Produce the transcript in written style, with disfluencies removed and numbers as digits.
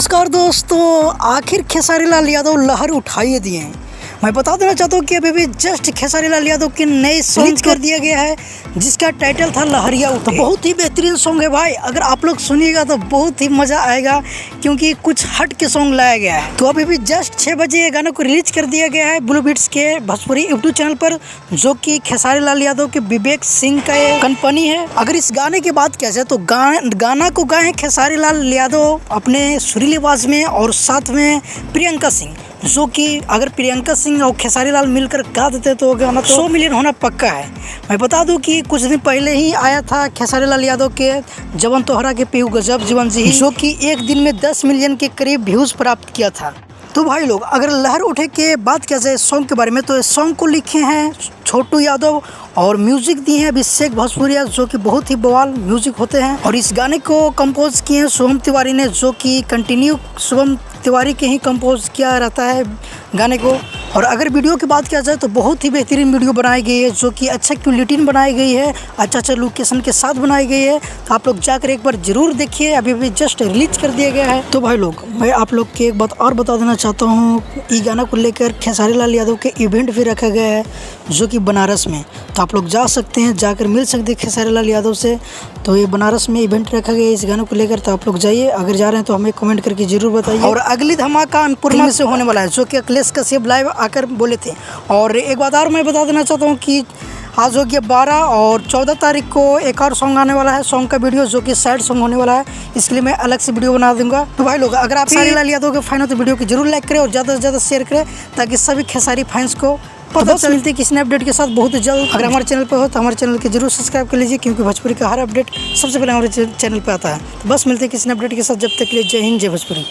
नमस्कार दोस्तों, आखिर खेसारी लाल यादव लहर उठाइए दिए हैं। मैं बता देना चाहता हूँ कि अभी जस्ट खेसारी लाल यादव के नए सॉन्ग कर दिया गया है जिसका टाइटल था लहरिया उठे। तो बहुत ही बेहतरीन सॉन्ग है भाई, अगर आप लोग सुनिएगा तो बहुत ही मज़ा आएगा क्योंकि कुछ हट के सॉन्ग लाया गया है। तो अभी जस्ट 6 बजे ये गानों को रिलीज कर दिया गया है ब्लू बीट्स के भोजपुरी यूट्यूब चैनल पर, जो कि खेसारी लाल यादव के विवेक सिंह का ये कंपनी है। अगर इस गाने की बात किया जाए तो गाना को गाए खेसारी लाल यादव अपने सुरीली आवाज़ में और साथ में प्रियंका सिंह, जो कि अगर प्रियंका सिंह और खेसारी लाल मिलकर गा देते तो गाना तो 100 मिलियन होना पक्का है। मैं बता दूं कि कुछ दिन पहले ही आया था खेसारी लाल यादव के जवन तोहरा के पीहू गजब जीवन जी, जो कि एक दिन में 10 मिलियन के करीब व्यूज़ प्राप्त किया था। तो भाई लोग, अगर लहर उठे के बात किया जाए सॉन्ग के बारे में तो इस सॉन्ग को लिखे हैं छोटू यादव और म्यूजिक दिए हैं अभिषेक भोजपुरिया, जो कि बहुत ही बवाल म्यूजिक होते हैं। और इस गाने को कंपोज किए हैं शुभम तिवारी ने, जो कि कंटिन्यू शुभम तिवारी के ही कंपोज किया रहता है गाने को। और अगर वीडियो की बात किया जाए तो बहुत ही बेहतरीन वीडियो बनाई गई है, जो कि अच्छा क्वालिटी में बनाई गई है, अच्छा लोकेशन के साथ बनाई गई है। तो आप लोग जाकर एक बार जरूर देखिए, अभी जस्ट रिलीज कर दिया गया है। तो भाई लोग, मैं आप लोग की एक बात और बता देना चाहता हूँ, इस गाना को लेकर खेसारी लाल यादव के इवेंट भी रखा गया है जो कि बनारस में। तो आप लोग जा सकते हैं, जाकर मिल सकते हैं खेसारी लाल यादव से। तो ये बनारस में इवेंट रखा गया है इस गानों को लेकर, तो आप लोग जाइए। अगर जा रहे हैं तो हमें कमेंट करके जरूर बताइए। और अगली धमाका अनपुरमा से होने वाला है, जो कि अखिलेश कश्यप लाइव आकर बोले थे। और एक बात और मैं बता देना चाहता हूँ कि आज हो गया 12 और 14 तारीख को एक और सॉन्ग आने वाला है, सॉन्ग का वीडियो जो कि सैड सॉन्ग होने वाला है, इसके लिए मैं अलग से वीडियो बना दूंगा। तो भाई लोग, अगर आप खेसारी लाल यादव के फैन हो तो वीडियो को जरूर लाइक करें और ज़्यादा से ज़्यादा शेयर करें ताकि सभी खेसारी फैंस को पता चलती है किसी नए अपडेट के साथ बहुत जल्द। अगर हमारे चैनल पर हो तो हमारे चैनल के जरूर सब्सक्राइब कर लीजिए, क्योंकि भोजपुरी का हर अपडेट सबसे पहले हमारे चैनल पर आता है। तो बस मिलते हैं किसी नए अपडेट के साथ, जब तक के लिए जय हिंद, जय भोजपुरी।